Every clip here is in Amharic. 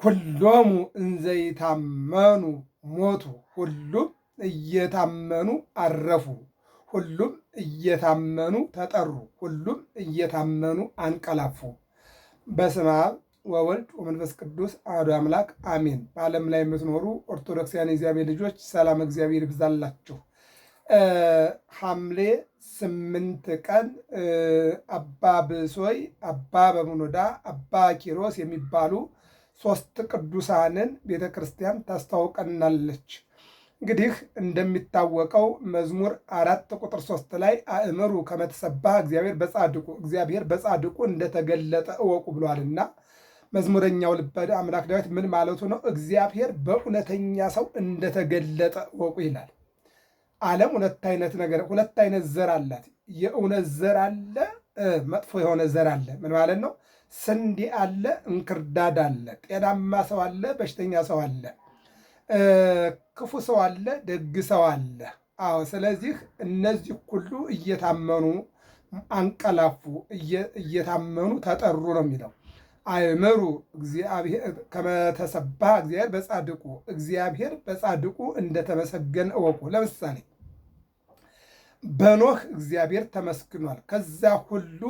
ኩሎሙ እንዘይታመኑ ሞቱ። ሁሉም እየታመኑ አረፉ። ሁሉም እየታመኑ ተጠሩ። ሁሉም እየታመኑ አንቀላፉ። በስመ አብ ወወልድ ወመንፈስ ቅዱስ አሐዱ አምላክ አሜን። በዓለም ላይ የምትኖሩ ኦርቶዶክሳውያን የእግዚአብሔር ልጆች ሰላም እግዚአብሔር ይብዛላችሁ። ሐምሌ 8 ቀን አባ ብሶይ፣ አባ በምኖዳ፣ አባ ኪሮስ የሚባሉ 3 ቅዱሳንን ቤተ ክርስቲያን ታስታውቀናለች። እንግዲህ እንደሚታወቀው መዝሙር 4 ቁጥር 3 ላይ አእምሩ ከመተሰባህ እግዚአብሔር በጻድቁ እንደተገለጠ እወቁ ብሏልና መዝሙረኛው ልበ አምላክ ዳዊት ምን ማለቱ ነው? እግዚአብሔር በእውነተኛ ሰው እንደተገለጠ እወቁ ይላል። ዓለም ሁለት አይነት ዘር አላት። የእውነት ዘር አለ፣ መጥፎ የሆነ ዘር አለ። ምን ማለት ነው? ስንዴ አለ፣ እንክርዳድ አለ። ጤናማ ሰው አለ፣ በሽተኛ ሰው አለ። ክፉ ሰው አለ፣ ደግ ሰው አለ። አዎ። ስለዚህ እነዚህ ሁሉ እየታመኑ አንቀላፉ፣ እየታመኑ ተጠሩ ነው የሚለው። አእምሩ ከመተሰባህ እግዚአብሔር በጻድቁ እንደተመሰገነ እወቁ። ለምሳሌ በኖህ እግዚአብሔር ተመስግኗል። ከዛ ሁሉ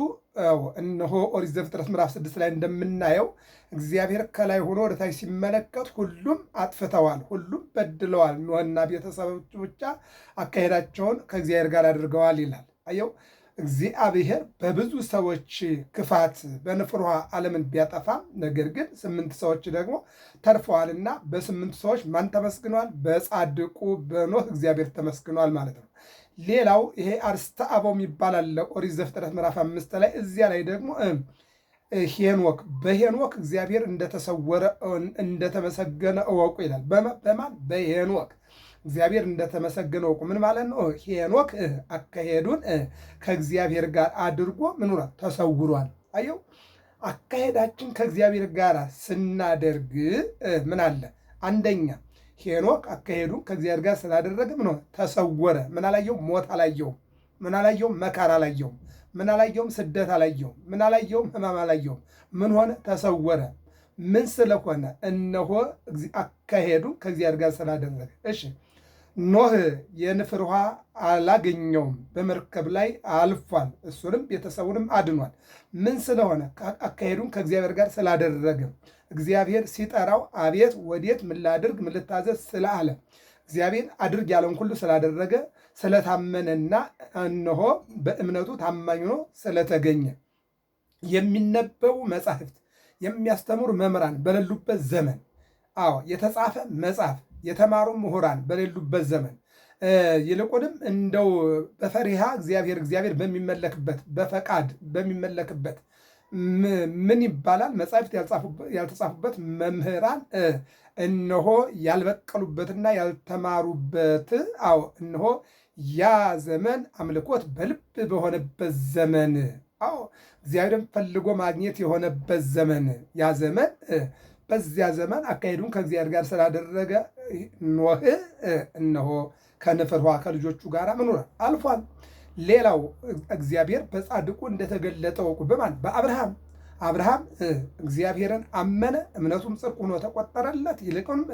እነሆ ኦሪት ዘፍጥረት ምዕራፍ 6 ላይ እንደምናየው እግዚአብሔር ከላይ ሆኖ ወደታች ሲመለከት ሁሉም አጥፍተዋል፣ ሁሉም በድለዋል። ኖህና ቤተሰቦቹ ብቻ አካሄዳቸውን ከእግዚአብሔር ጋር አድርገዋል ይላል። አየው፣ እግዚአብሔር በብዙ ሰዎች ክፋት በንፍር ውሃ ዓለምን ቢያጠፋም ነገር ግን 8 ሰዎች ደግሞ ተርፈዋልና በ8 ሰዎች ማን ተመስግኗል? በጻድቁ በኖህ እግዚአብሔር ተመስግኗል ማለት ነው። ሌላው ይሄ አርስተ አበው የሚባል አለ ኦሪት ዘፍጥረት ምዕራፍ 5 ላይ። እዚያ ላይ ደግሞ ሄኖክ በሄኖክ እግዚአብሔር እንደተሰወረ እንደተመሰገነ እወቁ ይላል። በማን? በሄኖክ እግዚአብሔር እንደተመሰገነ እወቁ። ምን ማለት ነው? ሄኖክ አካሄዱን ከእግዚአብሔር ጋር አድርጎ ምን ሆኗል? ተሰውሯል። አየው፣ አካሄዳችን ከእግዚአብሔር ጋር ስናደርግ ምን አለ? አንደኛ ሄኖክ አካሄዱን ከእግዚአብሔር ጋር ስላደረገ ምን ሆነ? ተሰወረ። ምን አላየውም? ሞት አላየውም። ምን አላየውም? መካር አላየውም። ምን አላየውም? ስደት አላየውም። ምን አላየውም? ሕማም አላየውም። ምን ሆነ? ተሰወረ። ምን ስለሆነ? እነሆ አካሄዱን ከእግዚአብሔር ጋር ስላደረገ። እሺ፣ ኖህ የንፍር ውሃ አላገኘውም፣ በመርከብ ላይ አልፏል። እሱንም ቤተሰቡንም አድኗል። ምን ስለሆነ? አካሄዱን ከእግዚአብሔር ጋር ስላደረገ። እግዚአብሔር ሲጠራው አቤት ወዴት ምን ላድርግ ምን ልታዘዝ ስላለ እግዚአብሔር አድርግ ያለውን ሁሉ ስላደረገ ስለታመነና እነሆ በእምነቱ ታማኝ ሆኖ ስለተገኘ የሚነበቡ መጻሕፍት የሚያስተምሩ መምህራን በሌሉበት ዘመን፣ አዎ የተጻፈ መጽሐፍ የተማሩ ምሁራን በሌሉበት ዘመን፣ ይልቁንም እንደው በፈሪሃ እግዚአብሔር በሚመለክበት በፈቃድ በሚመለክበት ምን ይባላል? መጻሕፍት ያልተጻፉበት መምህራን እነሆ ያልበቀሉበትና ያልተማሩበት፣ አዎ እነሆ ያ ዘመን አምልኮት በልብ በሆነበት ዘመን፣ አዎ እግዚአብሔርን ፈልጎ ማግኘት የሆነበት ዘመን፣ ያ ዘመን በዚያ ዘመን አካሄዱን ከእግዚአብሔር ጋር ስላደረገ ኖህ እነሆ ከንፍር ውሃ ከልጆቹ ጋር ምን ሆነ? አልፏል። ሌላው እግዚአብሔር በጻድቁ እንደተገለጠ እወቁ። በማን? በአብርሃም። አብርሃም እግዚአብሔርን አመነ፣ እምነቱም ጽድቅ ሆኖ ተቆጠረለት። ይልቁንም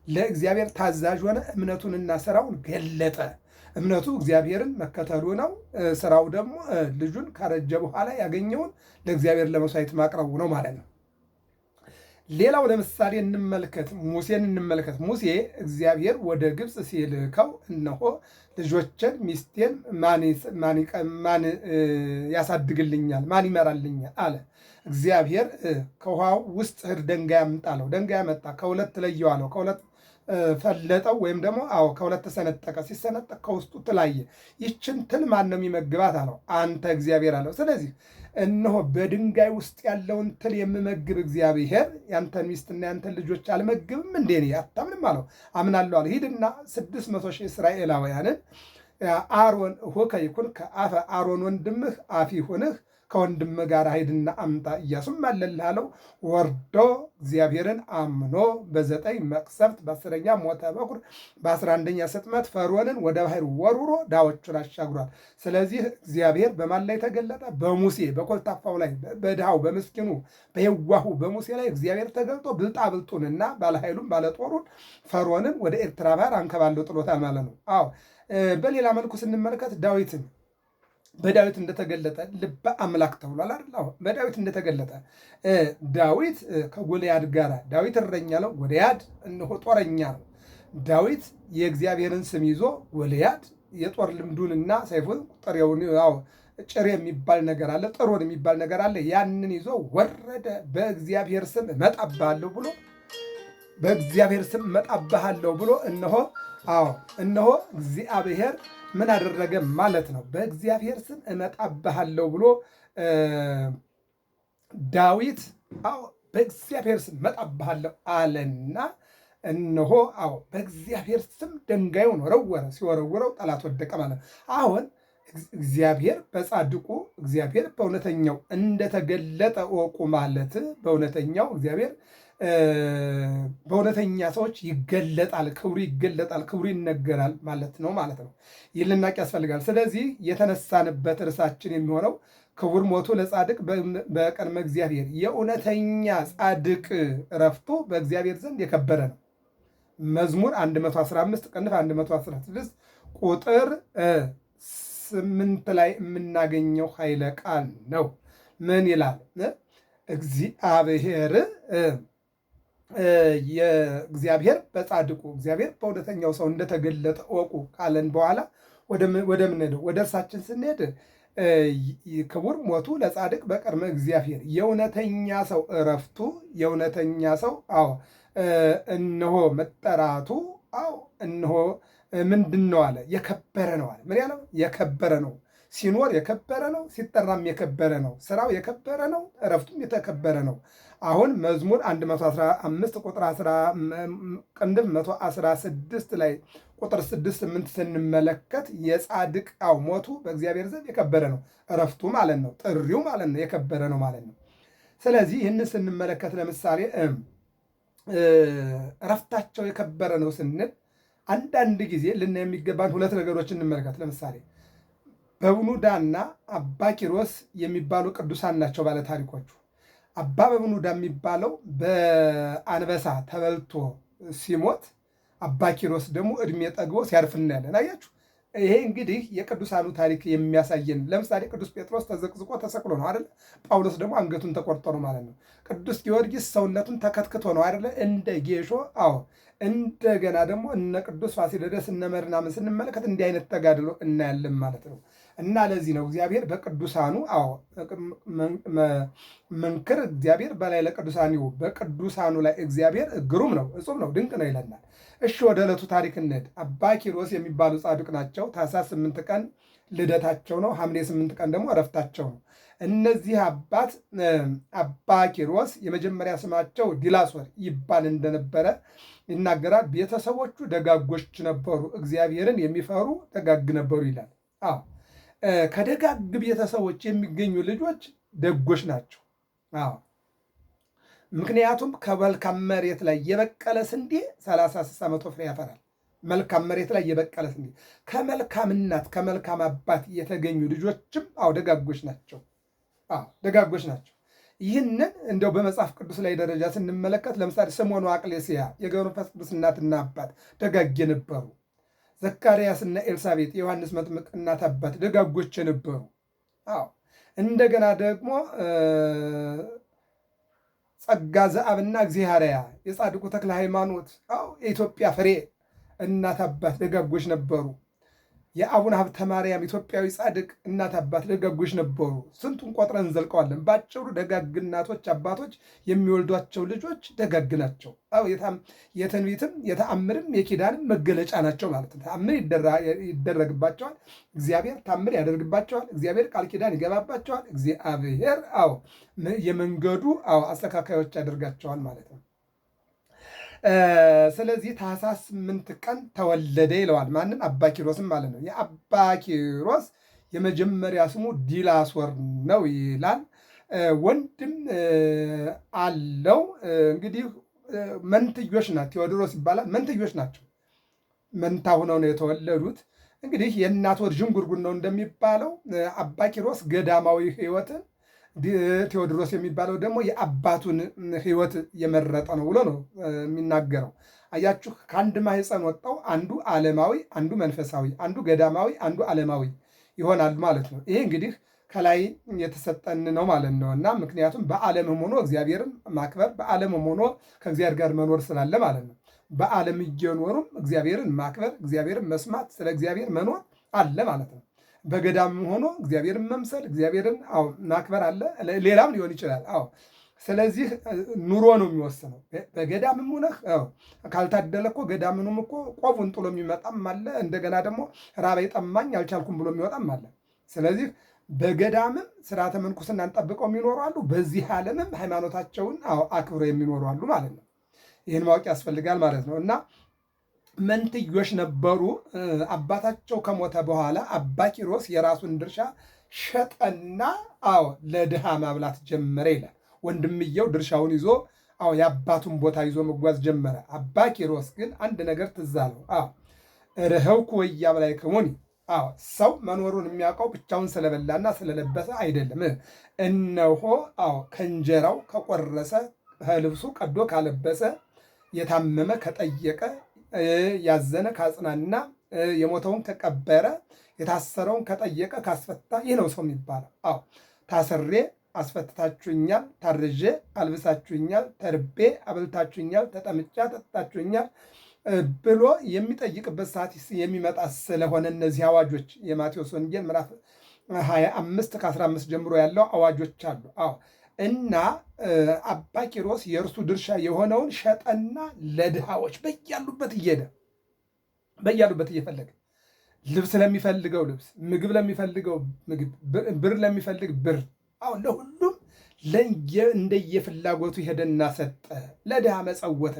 ለእግዚአብሔር ታዛዥ ሆነ፣ እምነቱንና ስራውን ገለጠ። እምነቱ እግዚአብሔርን መከተሉ ነው። ስራው ደግሞ ልጁን ካረጀ በኋላ ያገኘውን ለእግዚአብሔር ለመስዋዕት ማቅረቡ ነው ማለት ነው። ሌላው ለምሳሌ ሙሴን እንመልከት። ሙሴ እግዚአብሔር ወደ ግብፅ ሲልከው እነሆ ልጆችን ሚስቴን ማን ያሳድግልኛል? ማን ይመራልኛል? አለ። እግዚአብሔር ከውሃው ውስጥ ድንጋይ አምጣለው። ድንጋይ መጣ። ከሁለት ለየው አለው። ከሁለት ፈለጠው ወይም ደግሞ ከሁለት ተሰነጠቀ። ሲሰነጠቅ ከውስጡ ትላየ። ይችን ትል ማን ነው የሚመግባት አለው። አንተ እግዚአብሔር አለው። ስለዚህ እነሆ በድንጋይ ውስጥ ያለውን ትል የምመግብ እግዚአብሔር ያንተን ሚስትና ያንተን ልጆች አልመግብም እንዴ? አታምንም አለው። አምናለሁ አለ። ሂድና 600 ሺህ እስራኤላውያንን አሮን ሆከ ይኩን ከአፈ አሮን ወንድምህ አፍ ይሁንህ ከወንድም ጋር ሂድና አምጣ። ኢያሱም አለልህ አለው። ወርዶ እግዚአብሔርን አምኖ በ9 መቅሰፍት በ10ኛ ሞተ በኩር በ11ኛ ስጥመት ፈርዖንን ወደ ባህር ወርውሮ ዳዎቹን አሻግሯል። ስለዚህ እግዚአብሔር በማን ላይ ተገለጠ? በሙሴ በኮልታፋው ላይ በድሃው በምስኪኑ በየዋሁ በሙሴ ላይ እግዚአብሔር ተገልጦ ብልጣብልጡንና ባለኃይሉን ባለጦሩን ፈርዖንን ወደ ኤርትራ ባህር አንከባሎ ጥሎታል ማለት ነው። አዎ በሌላ መልኩ ስንመለከት ዳዊትን በዳዊት እንደተገለጠ ልበ አምላክ ተብሏል አይደል? በዳዊት እንደተገለጠ ዳዊት ከጎልያድ ጋር ዳዊት እረኛ ነው፣ ጎልያድ እነሆ ጦረኛ ነው። ዳዊት የእግዚአብሔርን ስም ይዞ ጎልያድ የጦር ልምዱንና ሰይፉን ጥሬውን ጭሬ የሚባል ነገር አለ፣ ጥሩን የሚባል ነገር አለ። ያንን ይዞ ወረደ። በእግዚአብሔር ስም እመጣብሃለሁ ብሎ በእግዚአብሔር ስም እመጣብሃለሁ ብሎ እነሆ እግዚአብሔር ምን አደረገ ማለት ነው? በእግዚአብሔር ስም እመጣብሃለሁ ብሎ ዳዊት በእግዚአብሔር ስም እመጣብሃለሁ አለና እነሆ በእግዚአብሔር ስም ድንጋዩን ወረወረ። ሲወረውረው ጠላት ወደቀ ማለት ነው። አሁን እግዚአብሔር በጻድቁ እግዚአብሔር በእውነተኛው እንደተገለጠ እወቁ ማለት በእውነተኛው እግዚአብሔር በእውነተኛ ሰዎች ይገለጣል፣ ክብሩ ይገለጣል፣ ክብሩ ይነገራል ማለት ነው። ይህ ልናቅ ያስፈልጋል። ስለዚህ የተነሳንበት ርዕሳችን የሚሆነው ክቡር ሞቱ ለጻድቅ በቅድመ እግዚአብሔር፣ የእውነተኛ ጻድቅ ዕረፍቱ በእግዚአብሔር ዘንድ የከበረ ነው። መዝሙር 115 ቅንፍ 116 ቁጥር 8 ላይ የምናገኘው ኃይለ ቃል ነው። ምን ይላል? የእግዚአብሔር በጻድቁ እግዚአብሔር በእውነተኛው ሰው እንደተገለጠ እወቁ ካለን በኋላ ወደ ምንሄደው ወደ እርሳችን ስንሄድ ክቡር ሞቱ ለጻድቅ በቅድመ እግዚአብሔር፣ የእውነተኛ ሰው ዕረፍቱ የእውነተኛ ሰው እነሆ መጠራቱ እነሆ ምንድን ነው አለ? የከበረ ነው አለ። ምን ያለው? የከበረ ነው። ሲኖር የከበረ ነው፣ ሲጠራም የከበረ ነው። ስራው የከበረ ነው፣ ዕረፍቱም የተከበረ ነው። አሁን መዝሙር 115 ቁጥር ቅንድብ 116 ላይ ቁጥር 6-8 ስንመለከት የጻድቅ ሞቱ በእግዚአብሔር ዘንድ የከበረ ነው፣ ዕረፍቱ ማለት ነው፣ ጥሪው ማለት ነው፣ የከበረ ነው ማለት ነው። ስለዚህ ይህንን ስንመለከት ለምሳሌ ዕረፍታቸው የከበረ ነው ስንል አንዳንድ ጊዜ ልናይ የሚገባን ሁለት ነገሮች እንመለከት። ለምሳሌ በብኑዳና አባ ኪሮስ የሚባሉ ቅዱሳን ናቸው ባለ ታሪኮቹ። አባ በብኑዳ የሚባለው በአንበሳ ተበልቶ ሲሞት፣ አባ ኪሮስ ደግሞ ዕድሜ ጠግቦ ሲያርፍ እናያለን። አያችሁ፣ ይሄ እንግዲህ የቅዱሳኑ ታሪክ የሚያሳየን። ለምሳሌ ቅዱስ ጴጥሮስ ተዘቅዝቆ ተሰቅሎ ነው አይደለ? ጳውሎስ ደግሞ አንገቱን ተቆርጦ ነው ማለት ነው። ቅዱስ ጊዮርጊስ ሰውነቱን ተከትክቶ ነው አይደለ? እንደ ጌሾ እንደገና ደግሞ እነ ቅዱስ ፋሲለደስ እነ መርናምን ስንመለከት እንዲህ አይነት ተጋድሎ እናያለን ማለት ነው። እና ለዚህ ነው እግዚአብሔር በቅዱሳኑ መንክር እግዚአብሔር በላይ ለቅዱሳን በቅዱሳኑ ላይ እግዚአብሔር ግሩም ነው፣ እጹብ ነው፣ ድንቅ ነው ይለናል። እሺ ወደ ዕለቱ ታሪክ እንሂድ። አባ ኪሮስ የሚባሉ ጻድቅ ናቸው። ታኅሳስ 8 ቀን ልደታቸው ነው። ሐምሌ 8 ቀን ደግሞ ዕረፍታቸው ነው። እነዚህ አባት አባ ኪሮስ የመጀመሪያ ስማቸው ዲላሶር ይባል እንደነበረ ይናገራል። ቤተሰቦቹ ደጋጎች ነበሩ፣ እግዚአብሔርን የሚፈሩ ደጋግ ነበሩ ይላል። ከደጋግ ቤተሰቦች የሚገኙ ልጆች ደጎች ናቸው። ምክንያቱም ከመልካም መሬት ላይ የበቀለ ስንዴ 30-60 መቶ ፍሬ ያፈራል። መልካም መሬት ላይ የበቀለ ስንዴ ከመልካም እናት ከመልካም አባት የተገኙ ልጆችም ደጋጎች ናቸው። ደጋጎች ናቸው። ይህንን እንደው በመጽሐፍ ቅዱስ ላይ ደረጃ ስንመለከት ለምሳሌ ስምዖን ወአቅሌስያ የገብረ መንፈስ ቅዱስ እናትና አባት ደጋግ የነበሩ፣ ዘካርያስና ኤልሳቤጥ የዮሐንስ መጥምቅ እናት አባት ደጋጎች የነበሩ። እንደገና ደግሞ ጸጋ ዘአብና እግዚአርያ የጻድቁ ተክለ ሃይማኖት የኢትዮጵያ ፍሬ እናት አባት ደጋጎች ነበሩ። የአቡነ ሀብተ ማርያም ኢትዮጵያዊ ጻድቅ እናት አባት ደጋጎች ነበሩ። ስንቱን ቆጥረን እንዘልቀዋለን። ባጭሩ ደጋግ እናቶች አባቶች የሚወልዷቸው ልጆች ደጋግ ናቸው። የትንቢትም የተአምርም የኪዳንም መገለጫ ናቸው ማለት ነው። ተአምር ይደረግባቸዋል። እግዚአብሔር ተአምር ያደርግባቸዋል። እግዚአብሔር ቃል ኪዳን ይገባባቸዋል። እግዚአብሔር የመንገዱ አስተካካዮች ያደርጋቸዋል ማለት ነው። ስለዚህ ታኅሳስ 8 ቀን ተወለደ ይለዋል። ማንን? አባ ኪሮስም ማለት ነው። የአባ ኪሮስ የመጀመሪያ ስሙ ዲላስወር ነው ይላል። ወንድም አለው። እንግዲህ መንትዮች ናቸው። ቴዎድሮስ ይባላል። መንትዮች ናቸው። መንታ ሆነው ነው የተወለዱት። እንግዲህ የእናት ወር ዥንጉርጉር ነው እንደሚባለው። አባ ኪሮስ ገዳማዊ ሕይወትን፣ ቴዎድሮስ የሚባለው ደግሞ የአባቱን ሕይወት የመረጠ ነው ብሎ ነው የሚናገረው። አያችሁ፣ ከአንድ ማህፀን ወጣው አንዱ ዓለማዊ፣ አንዱ መንፈሳዊ፣ አንዱ ገዳማዊ፣ አንዱ ዓለማዊ ይሆናል ማለት ነው። ይሄ እንግዲህ ከላይ የተሰጠን ነው ማለት ነው። እና ምክንያቱም በዓለምም ሆኖ እግዚአብሔርን ማክበር፣ በዓለምም ሆኖ ከእግዚአብሔር ጋር መኖር ስላለ ማለት ነው። በዓለም እየኖሩም እግዚአብሔርን ማክበር፣ እግዚአብሔርን መስማት፣ ስለ እግዚአብሔር መኖር አለ ማለት ነው። በገዳም ሆኖ እግዚአብሔርን መምሰል፣ እግዚአብሔርን ማክበር አለ። ሌላም ሊሆን ይችላል። ስለዚህ ኑሮ ነው የሚወስነው። በገዳምም ሆነህ ካልታደለ እኮ ገዳምንም እኮ ቆቡን ጥሎ የሚመጣም አለ። እንደገና ደግሞ ራበይ ጠማኝ አልቻልኩም ብሎ የሚወጣም አለ። ስለዚህ በገዳምም ስርዓተ ምንኩስናን ጠብቀው የሚኖሩ አሉ። በዚህ ዓለምም ሃይማኖታቸውን አክብረው የሚኖሩ አሉ ማለት ነው። ይህን ማወቅ ያስፈልጋል ማለት ነው። እና መንትዮች ነበሩ። አባታቸው ከሞተ በኋላ አባ ኪሮስ የራሱን ድርሻ ሸጠና ለድሃ ማብላት ጀመረ ይላል። ወንድምየው ድርሻውን ይዞ የአባቱን ቦታ ይዞ መጓዝ ጀመረ። አባ ኪሮስ ግን አንድ ነገር ትዝ አለው። ርህብኩ ወኢያብላዕክሙኒ። ሰው መኖሩን የሚያውቀው ብቻውን ስለበላና ስለለበሰ አይደለም። እነሆ ከእንጀራው ከቆረሰ፣ ልብሱ ቀዶ ካለበሰ፣ የታመመ ከጠየቀ፣ ያዘነ ካጽናና፣ የሞተውን ከቀበረ፣ የታሰረውን ከጠየቀ ካስፈታ፣ ይህ ነው ሰው የሚባለው። ታስሬ አስፈትታችሁኛል፣ ታርዤ አልብሳችሁኛል፣ ተርቤ አበልታችሁኛል፣ ተጠምጫ ጠጥታችሁኛል ብሎ የሚጠይቅበት ሰዓት የሚመጣ ስለሆነ እነዚህ አዋጆች የማቴዎስ ወንጌል ምዕራፍ 25 ከ15 ጀምሮ ያለው አዋጆች አሉ። እና አባ ኪሮስ የእርሱ ድርሻ የሆነውን ሸጠና ለድሃዎች በያሉበት እየፈለገ ልብስ ለሚፈልገው ልብስ፣ ምግብ ለሚፈልገው ምግብ፣ ብር ለሚፈልግ ብር፣ ለሁሉም እንደየፍላጎቱ ሄደና ሰጠ፣ ለድሃ መጸወተ።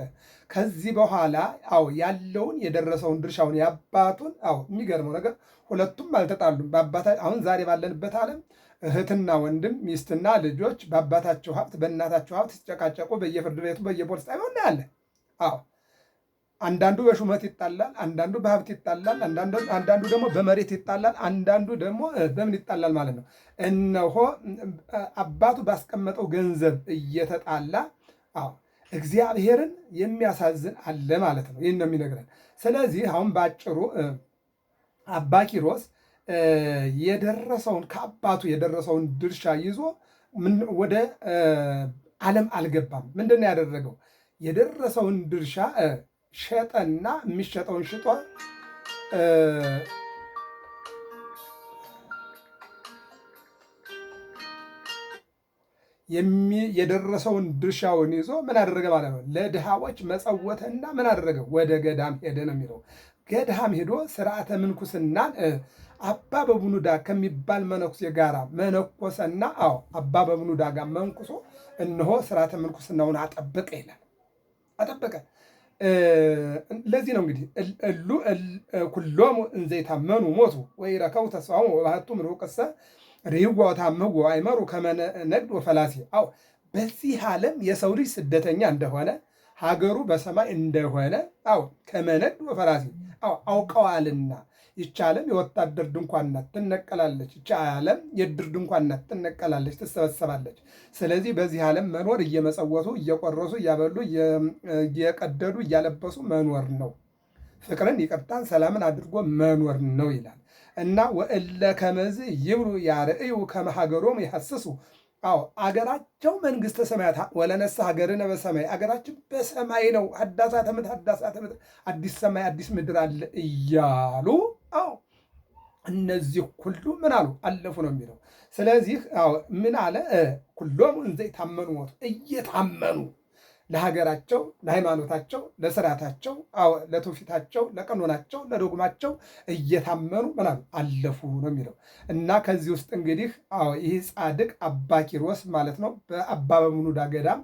ከዚህ በኋላ ያለውን የደረሰውን ድርሻውን የአባቱን የሚገርመው ነገር ሁለቱም አልተጣሉም። አሁን ዛሬ ባለንበት ዓለም እህትና ወንድም፣ ሚስትና ልጆች በአባታቸው ሀብት በእናታቸው ሀብት ሲጨቃጨቁ በየፍርድ ቤቱ በየፖሊስ ጣቢያው እናያለን። አንዳንዱ በሹመት ይጣላል፣ አንዳንዱ በሀብት ይጣላል፣ አንዳንዱ ደግሞ በመሬት ይጣላል፣ አንዳንዱ ደግሞ በምን ይጣላል ማለት ነው። እነሆ አባቱ ባስቀመጠው ገንዘብ እየተጣላ እግዚአብሔርን የሚያሳዝን አለ ማለት ነው። ይህን ነው የሚነግረን። ስለዚህ አሁን በአጭሩ አባ ኪሮስ ከአባቱ የደረሰውን ድርሻ ይዞ ወደ ዓለም አልገባም። ምንድን ነው ያደረገው? የደረሰውን ድርሻ ሸጠና የሚሸጠውን ሽጦ የደረሰውን ድርሻውን ይዞ ምን አደረገ ማለት ነው? ለድሃዎች መጸወተና ምን አደረገ? ወደ ገዳም ሄደ ነው የሚለው። ገዳም ሄዶ ስርዓተ ምንኩስናን አባ በብኑዳ ከሚባል መነኩሴ ጋር መነኮሰና አባ በብኑዳ ጋር መንኩሶ እነሆ ስርዓተ ምንኩስናውን አጠበቀ ይላል። አጠበቀ። ለዚህ ነው እንግዲህ ኩሎሙ እንዘ ይታመኑ ሞቱ ወኢረከቡ ተስፋሆሙ ወባሕቱ ምሩቅሰ ርህዋ ወታምኅዎ አይመሩ ከመ ነግድ ወፈላሲ። በዚህ ዓለም የሰው ልጅ ስደተኛ እንደሆነ ሀገሩ በሰማይ እንደሆነ ከመ ነግድ ወፈላሲ አውቀዋልና። ይህች ዓለም የወታደር ድንኳን ናት፣ ትነቀላለች። ይህች ዓለም የድር ድንኳን ናት፣ ትነቀላለች፣ ትሰበሰባለች። ስለዚህ በዚህ ዓለም መኖር እየመጸወቱ እየቆረሱ እያበሉ እየቀደዱ እያለበሱ መኖር ነው። ፍቅርን፣ ይቅርታን፣ ሰላምን አድርጎ መኖር ነው ይላል እና ወእለ ከመዝ ይብሉ ያርእዩ ከመ ሀገሮሙ ይሐስሱ። አገራቸው መንግሥተ ሰማያት ወለነሳ ሀገርነ በሰማይ፣ አገራችን በሰማይ ነው። ሀዳሳተ ምድር፣ አዲስ ሰማይ አዲስ ምድር አለ እያሉ እነዚህ ሁሉ ምን አሉ? አለፉ ነው የሚለው። ስለዚህ ምን አለ? ኩሎሙ እንዘ ይታመኑ ሞቱ፣ እየታመኑ ለሀገራቸው፣ ለሃይማኖታቸው፣ ለስርዓታቸው፣ ለትውፊታቸው፣ ለቀኖናቸው፣ ለዶግማቸው እየታመኑ ምን አሉ? አለፉ ነው የሚለው እና ከዚህ ውስጥ እንግዲህ ይህ ጻድቅ አባ ኪሮስ ማለት ነው በአባ በብኑዳ ገዳም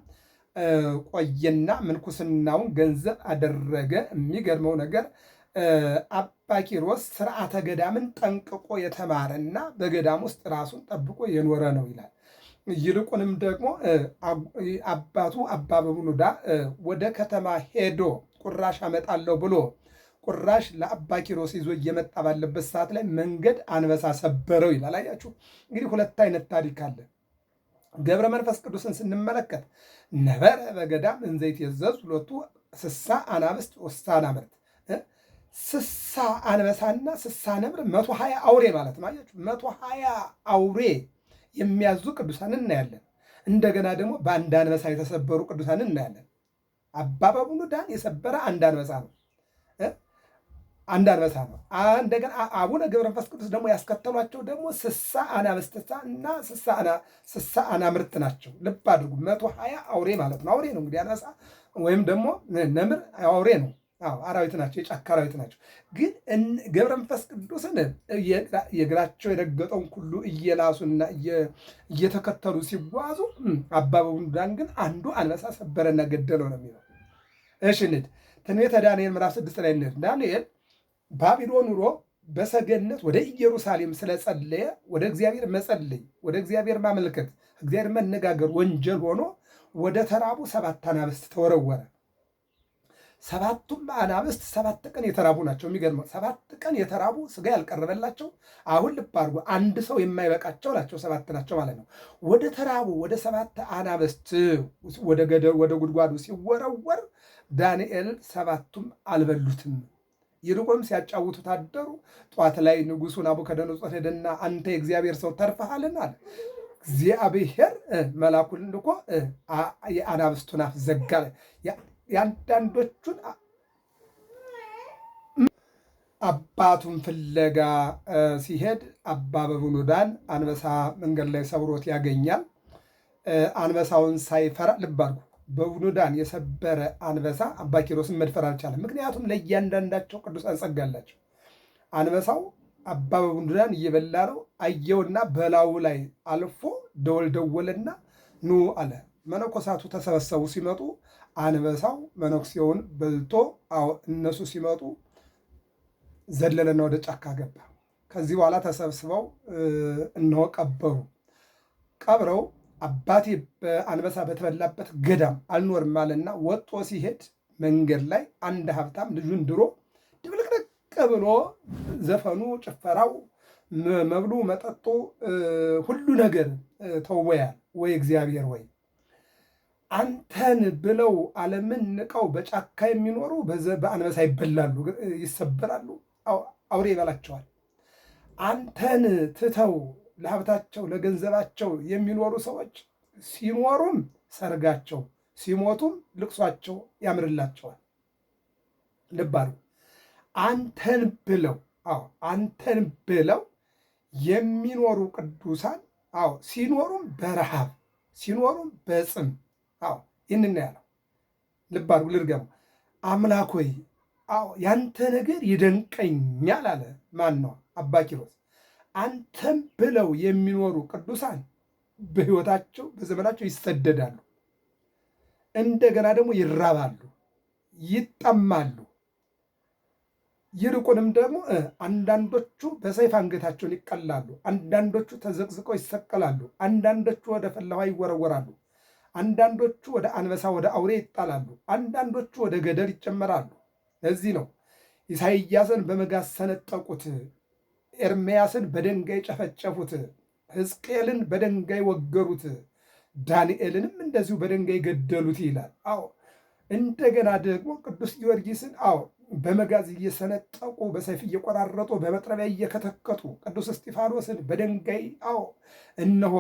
ቆየና ምንኩስናውን ገንዘብ አደረገ። የሚገርመው ነገር አባ አባ ኪሮስ ስርዓተ ገዳምን ጠንቅቆ የተማረና በገዳም ውስጥ ራሱን ጠብቆ የኖረ ነው ይላል። ይልቁንም ደግሞ አባቱ አባ በብኑዳ ወደ ከተማ ሄዶ ቁራሽ አመጣለሁ ብሎ ቁራሽ ለአባ ኪሮስ ይዞ እየመጣ ባለበት ሰዓት ላይ መንገድ አንበሳ ሰበረው ይላል። አያችሁ እንግዲህ ሁለት አይነት ታሪክ አለ። ገብረ መንፈስ ቅዱስን ስንመለከት ነበረ በገዳም እንዘይት የዘዝ ሁለቱ ስሳ አናብስት ወስሳ አናምርት፣ ስሳ አንበሳና ስሳ ነብር 120 አውሬ ማለት ነው። አያችሁ 120 አውሬ የሚያዙ ቅዱሳን እናያለን። እንደገና ደግሞ በአንድ አንበሳ የተሰበሩ ቅዱሳን እናያለን። አባ በብኑዳን የሰበረ አንድ አንበሳ ነው። እንደገና አቡነ ገብረ መንፈስ ቅዱስ ደግሞ ያስከተሏቸው ደግሞ ስሳ አናብስት እና ስሳ አናምርት ናቸው። ልብ አድርጉ 120 አውሬ ማለት ነው። አውሬ ነው እንግዲህ አንበሳ ወይም ደግሞ ነምር አውሬ ነው። አራዊት ናቸው፣ የጫካ አራዊት ናቸው። ግን ገብረ መንፈስ ቅዱስን የእግራቸው የረገጠውን ሁሉ እየላሱና እየተከተሉ ሲጓዙ አባ በብኑዳን ግን አንዱ አንበሳ ሰበረና ገደለው ነው የሚለው። እሺ እንሂድ ትንቢተ ዳንኤል ምዕራፍ 6 ላይ እንሂድ። ዳንኤል ባቢሎን ኑሮ በሰገነት ወደ ኢየሩሳሌም ስለጸለየ ወደ እግዚአብሔር መጸለይ፣ ወደ እግዚአብሔር ማመልከት፣ እግዚአብሔር መነጋገር ወንጀል ሆኖ ወደ ተራቡ 7 አናብስት ተወረወረ። 7ቱም አናብስት 7 ቀን የተራቡ ናቸው። የሚገርመው 7 ቀን የተራቡ ስጋ ያልቀረበላቸው፣ አሁን ልብ አድርጎ አንድ ሰው የማይበቃቸው ናቸው። 7 ናቸው ማለት ነው። ወደ ተራቡ ወደ 7 አናብስት ወደ ገደል ወደ ጉድጓዱ ሲወረወር ዳንኤል 7ቱም አልበሉትም። ይልቁንም ሲያጫውቱት አደሩ። ጠዋት ላይ ንጉሡ ናቡከደነፆር ሄደና አንተ የእግዚአብሔር ሰው ተርፈሃልን አለ። እግዚአብሔር መልአኩን ልኮ የአናብስቱን አፍ ዘጋ። የአንዳንዶቹን አባቱን ፍለጋ ሲሄድ አባ በብኑዳን አንበሳ መንገድ ላይ ሰብሮት ያገኛል። አንበሳውን ሳይፈራ ልብ አድርጉ፣ በብኑዳን የሰበረ አንበሳ አባ ኪሮስን መድፈር አልቻለም። ምክንያቱም ለእያንዳንዳቸው ቅዱሳን ጸጋ አላቸው። አንበሳው አባ በብኑዳን እየበላ ነው። አየውና በላዩ ላይ አልፎ ደወል ደወለና ኑ አለ። መነኮሳቱ ተሰበሰቡ። ሲመጡ አንበሳው መነኩሴውን በልቶ እነሱ ሲመጡ ዘለለና ወደ ጫካ ገባ። ከዚህ በኋላ ተሰብስበው እነሆ ቀብረው አባቴ በአንበሳ በተበላበት ገዳም አልኖርም አለና ወጦ ሲሄድ መንገድ ላይ አንድ ሀብታም ልጁን ድሮ ድብልቅልቅ ብሎ ዘፈኑ፣ ጭፈራው፣ መብሉ፣ መጠጡ ሁሉ ነገር ተወያል። ወይ እግዚአብሔር ወይ አንተን ብለው ዓለምን ንቀው በጫካ የሚኖሩ በአንበሳ ይበላሉ፣ ይሰበራሉ፣ አውሬ ይበላቸዋል። አንተን ትተው ለሀብታቸው ለገንዘባቸው የሚኖሩ ሰዎች ሲኖሩም ሰርጋቸው ሲሞቱም ልቅሷቸው ያምርላቸዋል። ልብ አድርጉ። አንተን ብለው የሚኖሩ ቅዱሳን ሲኖሩም በረሃብ ሲኖሩም በጽም ይህንን ያለው ልብ አድርጉ። ልድገሙ። አምላክ ሆይ ያንተ ነገር ይደንቀኛል አለ። ማን ነው? አባ ኪሮስ። አንተም ብለው የሚኖሩ ቅዱሳን በሕይወታቸው በዘመናቸው ይሰደዳሉ፣ እንደገና ደግሞ ይራባሉ፣ ይጠማሉ። ይልቁንም ደግሞ አንዳንዶቹ በሰይፍ አንገታቸውን ይቀላሉ፣ አንዳንዶቹ ተዘቅዝቀው ይሰቀላሉ፣ አንዳንዶቹ ወደ ፈላ ውሃ ይወረወራሉ፣ አንዳንዶቹ ወደ አንበሳ ወደ አውሬ ይጣላሉ፣ አንዳንዶቹ ወደ ገደል ይጨመራሉ። ለዚህ ነው ኢሳይያስን በመጋዝ ሰነጠቁት፣ ኤርምያስን በድንጋይ ጨፈጨፉት፣ ሕዝቅኤልን በድንጋይ ወገሩት፣ ዳንኤልንም እንደዚሁ በድንጋይ ገደሉት ይላል። እንደገና ደግሞ ቅዱስ ጊዮርጊስን በመጋዝ እየሰነጠቁ በሰይፍ እየቆራረጡ በመጥረቢያ እየከተከቱ ቅዱስ እስጢፋኖስን በድንጋይ እነሆ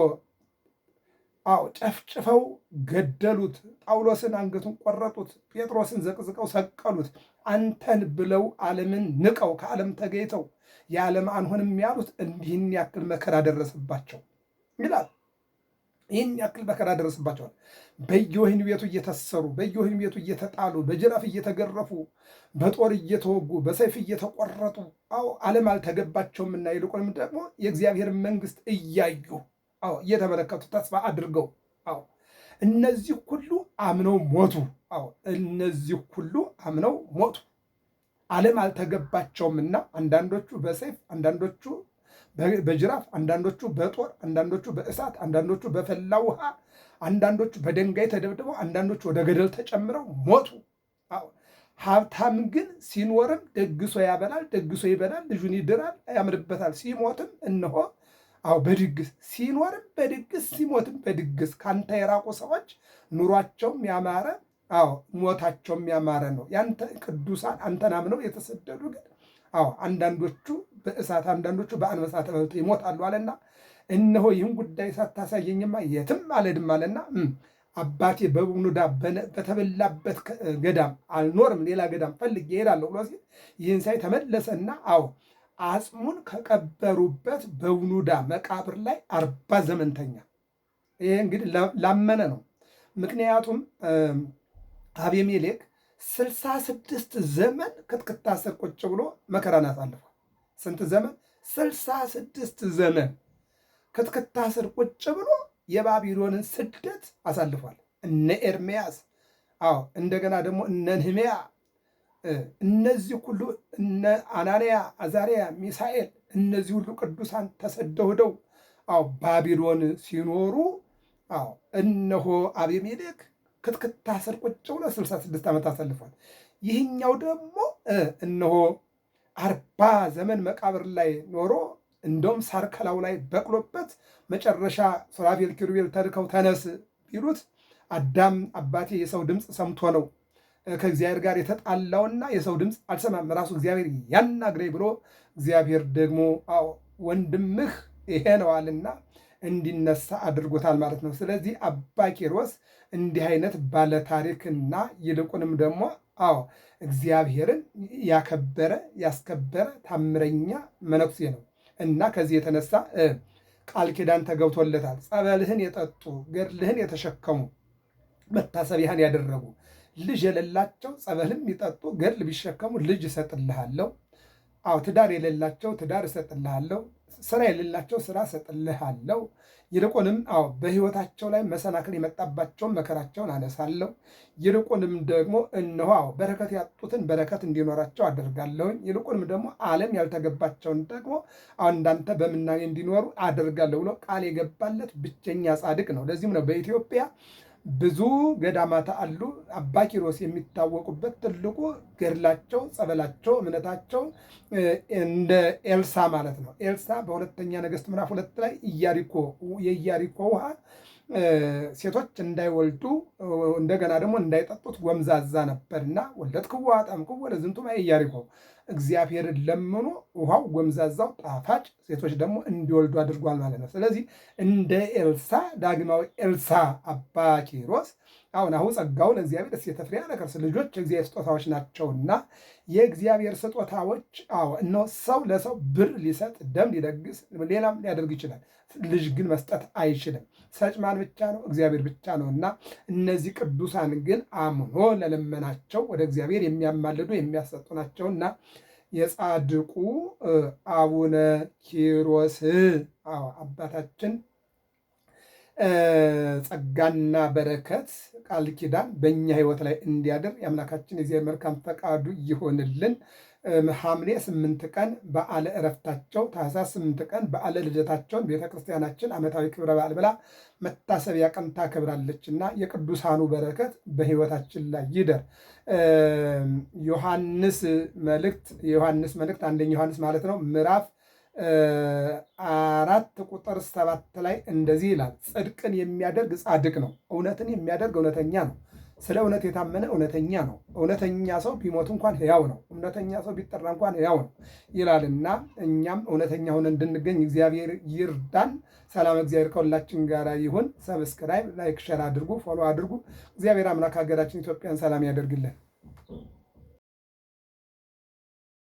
ጨፍጭፈው ገደሉት። ጳውሎስን አንገቱን ቆረጡት። ጴጥሮስን ዘቅዝቀው ሰቀሉት። አንተን ብለው ዓለምን ንቀው ከዓለም ተገይተው የዓለም አንሆንም ያሉት እንዲህን ያክል መከራ ደረሰባቸው ይላል። ይህን ያክል መከራ ደረሰባቸዋል። በየወህኒ ቤቱ እየታሰሩ፣ በየወህኒ ቤቱ እየተጣሉ፣ በጅራፍ እየተገረፉ፣ በጦር እየተወጉ፣ በሰይፍ እየተቆረጡ ዓለም አልተገባቸውም እና ይልቁንም ደግሞ የእግዚአብሔር መንግስት እያዩ እየተመለከቱ ተስፋ አድርገው እነዚህ ሁሉ አምነው ሞቱ። እነዚህ ሁሉ አምነው ሞቱ። ዓለም አልተገባቸውምና አንዳንዶቹ በሰይፍ አንዳንዶቹ በጅራፍ አንዳንዶቹ በጦር አንዳንዶቹ በእሳት አንዳንዶቹ በፈላ ውሃ አንዳንዶቹ በድንጋይ ተደብድበው አንዳንዶቹ ወደ ገደል ተጨምረው ሞቱ። ሀብታም ግን ሲኖርም ደግሶ ያበላል፣ ደግሶ ይበላል፣ ልጁን ይድራል፣ ያምርበታል። ሲሞትም እነሆ በድግስ ሲኖርም በድግስ ሲሞትም በድግስ። ካንተ የራቁ ሰዎች ኑሯቸውም ያማረ ሞታቸውም ያማረ ነው። ያንተ ቅዱሳን አንተን አምነው የተሰደዱ ግን አንዳንዶቹ በእሳት አንዳንዶቹ በአንበሳ ተበልተው ይሞታሉ አለና እነሆ ይህን ጉዳይ ሳታሳየኝማ የትም አልሄድም አለና አባቴ በብኑዳ በተበላበት ገዳም አልኖርም፣ ሌላ ገዳም ፈልጌ እሄዳለሁ ብሎ ሲል ይህን ሳይ ተመለሰና አጽሙን ከቀበሩበት በብኑዳ መቃብር ላይ 40 ዘመን ተኛ። ይሄ እንግዲህ ላመነ ነው። ምክንያቱም አቤሜሌክ 66 ዘመን ክትክታ ስር ቁጭ ብሎ መከራን አሳልፏል። ስንት ዘመን? 66 ዘመን ክትክታ ስር ቁጭ ብሎ የባቢሎንን ስደት አሳልፏል። እነ ኤርምያስ እንደገና ደግሞ እነ ነህምያ እነዚህ ሁሉ እነ አናንያ፣ አዛርያ፣ ሚሳኤል እነዚህ ሁሉ ቅዱሳን ተሰደው ሄደው ባቢሎን ሲኖሩ እነሆ አቤሜሌክ ክትክታ ስር ቁጭ ብሎ 66 ዓመት አሳልፏል። ይህኛው ደግሞ እነሆ 40 ዘመን መቃብር ላይ ኖሮ እንደውም ሳር ከላዩ ላይ በቅሎበት መጨረሻ ሱራፌል ኪሩቤል ተልከው ተነስ ቢሉት አዳም አባቴ የሰው ድምፅ ሰምቶ ነው ከእግዚአብሔር ጋር የተጣላውና የሰው ድምፅ አልሰማም ራሱ እግዚአብሔር ያናግረኝ ብሎ እግዚአብሔር ደግሞ ወንድምህ ይሄ ነዋልና እንዲነሳ አድርጎታል ማለት ነው። ስለዚህ አባ ኪሮስ እንዲህ አይነት ባለታሪክና ይልቁንም ደግሞ እግዚአብሔርን ያከበረ ያስከበረ ታምረኛ መነኩሴ ነው እና ከዚህ የተነሳ ቃል ኪዳን ተገብቶለታል። ጸበልህን የጠጡ ገድልህን የተሸከሙ መታሰቢያህን ያደረጉ ልጅ የሌላቸው ጸበልም ይጠጡ ገድል ቢሸከሙ ልጅ እሰጥልሃለሁ። ትዳር የሌላቸው ትዳር እሰጥልሃለሁ። ስራ የሌላቸው ስራ እሰጥልሃለሁ። ይልቁንም በሕይወታቸው ላይ መሰናክል የመጣባቸውን መከራቸውን አነሳለሁ። ይልቁንም ደግሞ እነሆ በረከት ያጡትን በረከት እንዲኖራቸው አደርጋለሁኝ። ይልቁንም ደግሞ ዓለም ያልተገባቸውን ደግሞ እንዳንተ በምናኔ እንዲኖሩ አደርጋለሁ ብሎ ቃል የገባለት ብቸኛ ጻድቅ ነው። ለዚህም ነው በኢትዮጵያ ብዙ ገዳማት አሉ። አባ ኪሮስ የሚታወቁበት ትልቁ ገድላቸው፣ ጸበላቸው፣ እምነታቸው እንደ ኤልሳ ማለት ነው። ኤልሳ በሁለተኛ ነገሥት ምዕራፍ 2 ላይ የኢያሪኮ ውሃ ሴቶች እንዳይወልዱ እንደገና ደግሞ እንዳይጠጡት ጎምዛዛ ነበርና ወለድክዋ አጣምክዋ ለዝንቱ ማየ ኢያሪኮ እግዚአብሔርን ለምኖ ውሃው ጎምዛዛው ጣፋጭ ሴቶች ደግሞ እንዲወልዱ አድርጓል ማለት ነው። ስለዚህ እንደ ኤልሳ ዳግማዊ ኤልሳ አባ ኪሮስ አሁን ጸጋው ለእግዚአብሔር እሴተ ፍሬያ ለከርስ ልጆች የእግዚአብሔር ስጦታዎች ናቸውና የእግዚአብሔር ስጦታዎች እነሆ ሰው ለሰው ብር ሊሰጥ ደም ሊለግስ ሌላም ሊያደርግ ይችላል። ልጅ ግን መስጠት አይችልም። ሰጭ ማን ብቻ ነው? እግዚአብሔር ብቻ ነው። እና እነዚህ ቅዱሳን ግን አምኖ ለለመናቸው ወደ እግዚአብሔር የሚያማልዱ የሚያሰጡ ናቸውና የጻድቁ አቡነ ኪሮስ አባታችን ጸጋና በረከት ቃል ኪዳን በእኛ ሕይወት ላይ እንዲያድር የአምላካችን የእግዚአብሔር መልካም ፈቃዱ ይሆንልን። ሐምሌ 8 ቀን በዓለ ዕረፍታቸው፣ ታኅሳስ 8 ቀን በዓለ ልደታቸውን ቤተክርስቲያናችን ዓመታዊ ክብረ በዓል ብላ መታሰቢያ ቀን ታከብራለችና የቅዱሳኑ በረከት በሕይወታችን ላይ ይደር። የዮሐንስ መልእክት አንደኛ ዮሐንስ ማለት ነው ምዕራፍ 4:7 ላይ እንደዚህ ይላል፣ ጽድቅን የሚያደርግ ጻድቅ ነው፣ እውነትን የሚያደርግ እውነተኛ ነው። ስለ እውነት የታመነ እውነተኛ ነው። እውነተኛ ሰው ቢሞት እንኳን ሕያው ነው። እውነተኛ ሰው ቢጠራ እንኳን ሕያው ነው ይላልና እኛም እውነተኛ ሆነን እንድንገኝ እግዚአብሔር ይርዳን። ሰላም እግዚአብሔር ከሁላችን ጋር ይሁን። ሰብስክራይብ፣ ላይክ፣ ሸር አድርጉ፣ ፎሎ አድርጉ። እግዚአብሔር አምላክ ሀገራችን ኢትዮጵያን ሰላም ያደርግልን።